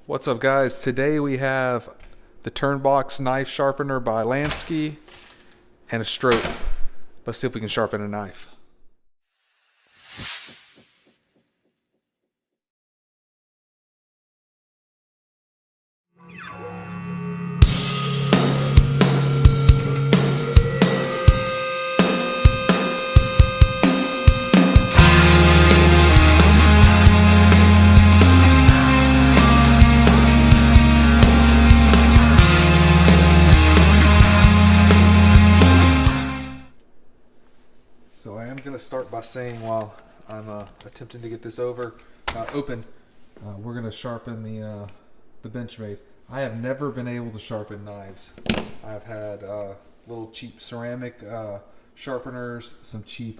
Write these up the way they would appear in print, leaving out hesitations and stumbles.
What's up, guys? Today we have the Turnbox knife sharpener by LANSKY and a stroke. Let's see if we can sharpen a knife. So I am going to start by saying, while I'm attempting to get this open, we're going to sharpen the Benchmade. I have never been able to sharpen knives. I've had little cheap ceramic sharpeners, some cheap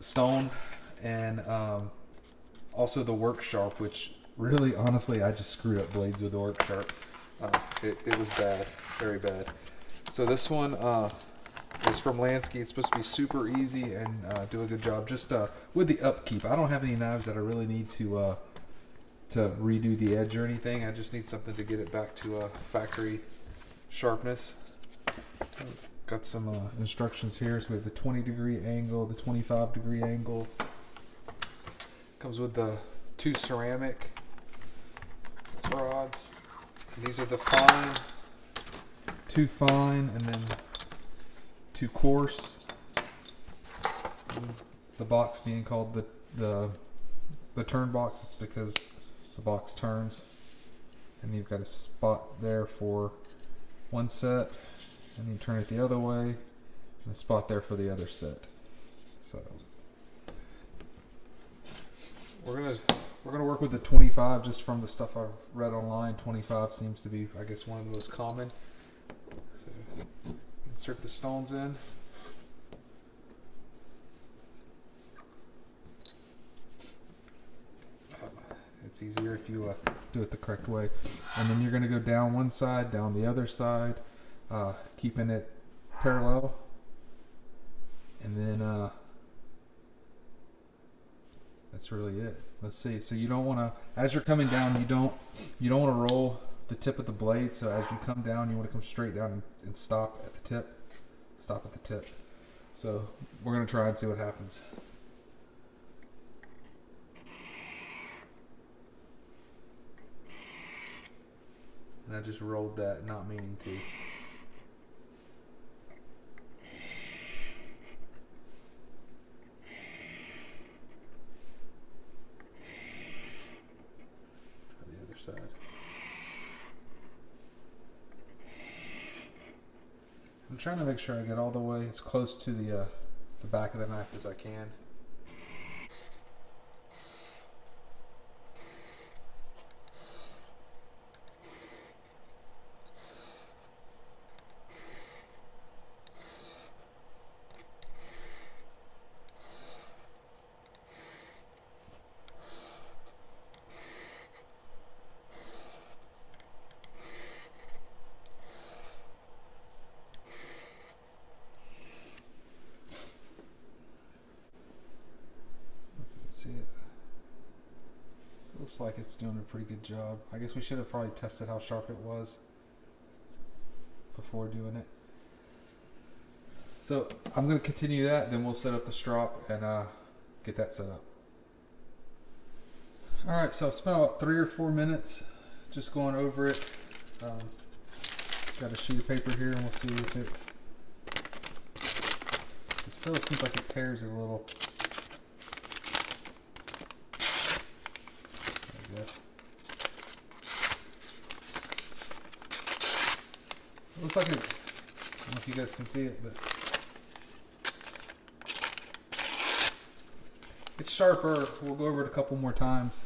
stone, and also the Work Sharp, which really, honestly, I just screwed up blades with the Work Sharp. It was bad, very bad. So this one is from LANSKY. It's supposed to be super easy and do a good job. Just with the upkeep, I don't have any knives that I really need to redo the edge or anything. I just need something to get it back to factory sharpness. Got some instructions here. So we have the 20-degree angle, the 25-degree angle. Comes with the 2 ceramic rods. And these are the fine, 2 fine, and then 2 coarse. The box being called the turn box, it's because the box turns, and you've got a spot there for one set, and you turn it the other way, and a spot there for the other set. So we're gonna work with the 25, just from the stuff I've read online. 25 seems to be, I guess, one of the most common. So insert the stones in. It's easier if you do it the correct way. And then you're going to go down one side, down the other side, keeping it parallel. And then that's really it. Let's see. So you don't want to, as you're coming down, you don't want to roll the tip of the blade. So as you come down, you want to come straight down and stop at the tip. Stop at the tip. So we're going to try and see what happens. And I just rolled that, not meaning to. Try the other side. I'm trying to make sure I get all the way as close to the back of the knife as I can. See it. So it looks like it's doing a pretty good job. I guess we should have probably tested how sharp it was before doing it. So I'm going to continue that, then we'll set up the strop and get that set up. Alright, so I've spent about 3 or 4 minutes just going over it. Got a sheet of paper here, and we'll see if it still seems like it tears it a little. It looks like it, I don't know if you guys can see it, but it's sharper. We'll go over it a couple more times.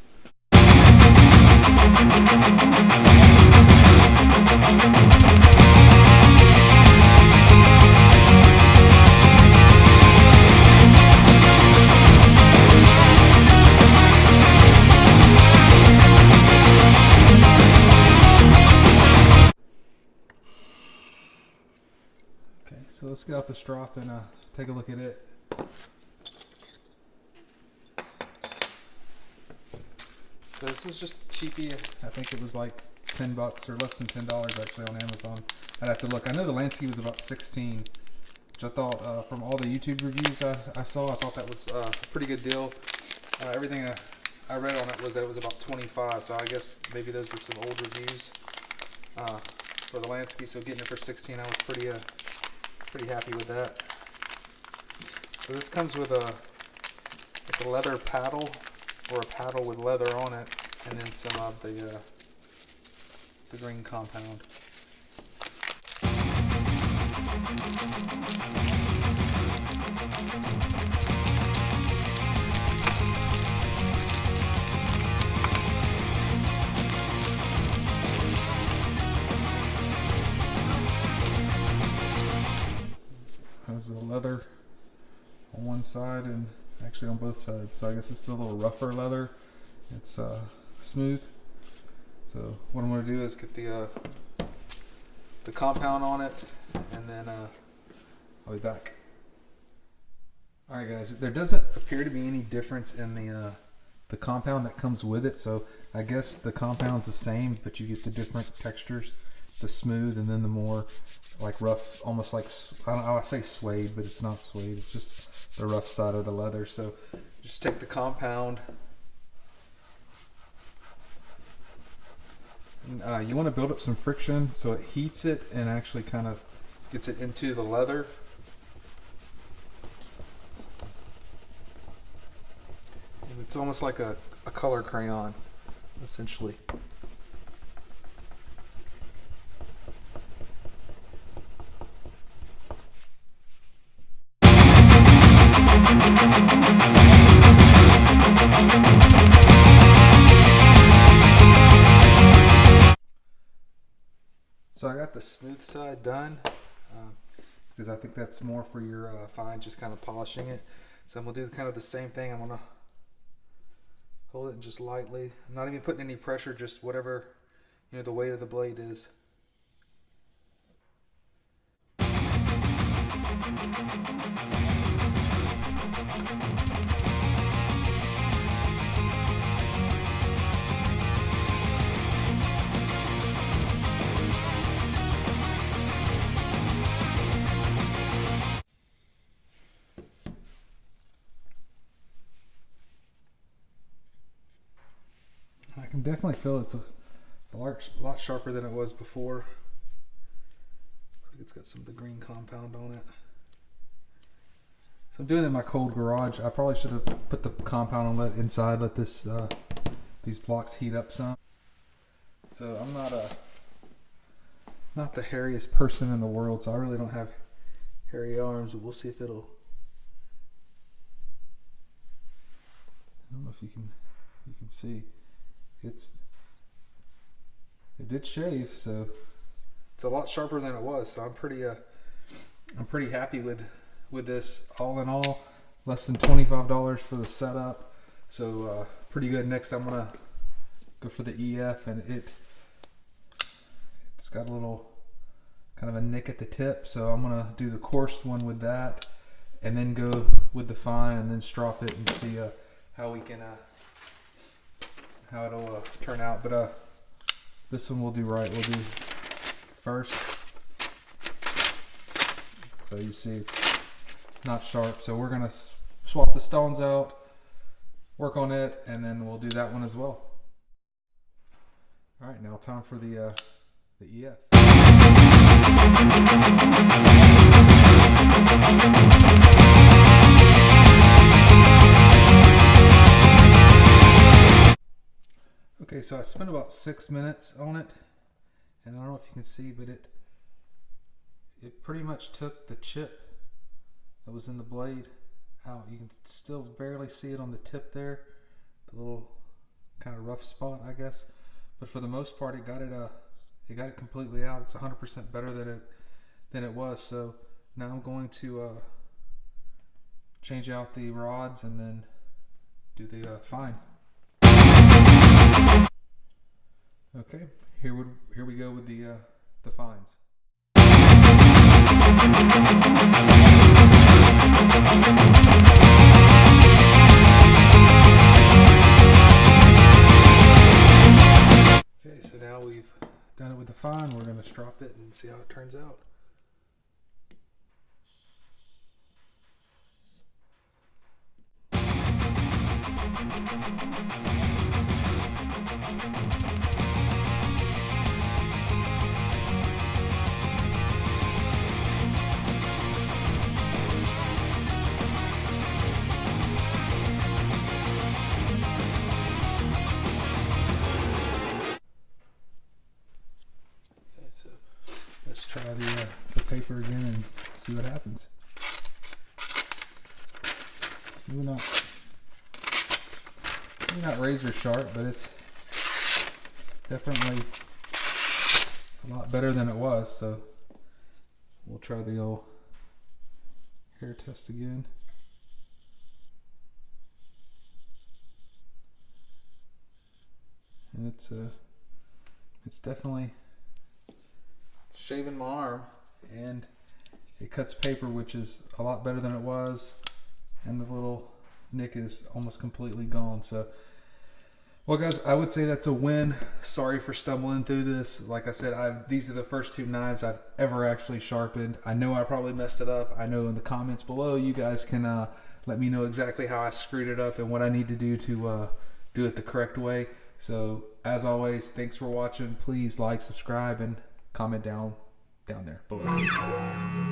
So let's get out the strop and take a look at it. So this was just cheapy. I think it was like $10 or less than $10 actually on Amazon. I'd have to look. I know the LANSKY was about 16, which I thought from all the YouTube reviews I saw, I thought that was a pretty good deal. Everything I read on it was that it was about 25, so I guess maybe those were some old reviews for the LANSKY. So getting it for 16, I was pretty happy with that. So this comes with a leather paddle, or a paddle with leather on it, and then some of the green compound. Has the leather on one side and actually on both sides, so I guess it's a little rougher leather. It's smooth. So what I'm going to do is get the compound on it, and then I'll be back. Alright guys, there doesn't appear to be any difference in the compound that comes with it, so I guess the compound's the same, but you get the different textures, the smooth and then the more like rough, almost like, I don't know, I say suede, but it's not suede, it's just the rough side of the leather. So just take the compound. You want to build up some friction so it heats it and actually kind of gets it into the leather. And it's almost like a color crayon, essentially. So I got the smooth side done because I think that's more for your fine, just kind of polishing it. So I'm going to do kind of the same thing. I'm going to hold it just lightly. I'm not even putting any pressure, just whatever, you know, the weight of the blade is. I can definitely feel it's a lot sharper than it was before. It's got some of the green compound on it. So I'm doing it in my cold garage. I probably should have put the compound on inside, let this these blocks heat up some. So I'm not the hairiest person in the world, so I really don't have hairy arms, but we'll see if it'll. I don't know if you can see. It did shave, so it's a lot sharper than it was. So I'm pretty happy with this. All in all, less than $25 for the setup. So pretty good. Next, I'm gonna go for the EF, and it's got a little kind of a nick at the tip. So I'm gonna do the coarse one with that, and then go with the fine, and then strop it and see how we can. How it'll turn out, but this one we'll do right. We'll do first. So you see it's not sharp, so we're gonna swap the stones out, work on it, and then we'll do that one as well. All right, now time for the EF. Okay, so I spent about 6 minutes on it, and I don't know if you can see, but it pretty much took the chip that was in the blade out. You can still barely see it on the tip there, the little kind of rough spot, I guess. But for the most part, it got it completely out. It's 100% better than it was. So now I'm going to change out the rods and then do the fine. Okay, here we go with the fines. done it with the fine, we're going to strop it and see how it turns out. So let's try the paper again and see what happens. Maybe not razor sharp, but it's definitely a lot better than it was. So we'll try the old hair test again. And it's definitely shaving my arm, and it cuts paper, which is a lot better than it was, and the little nick is almost completely gone. So, well guys, I would say that's a win. Sorry for stumbling through this. Like I said, these are the first 2 knives I've ever actually sharpened. I know I probably messed it up. I know in the comments below you guys can let me know exactly how I screwed it up and what I need to do to do it the correct way. So as always, thanks for watching. Please like, subscribe, and comment down there below.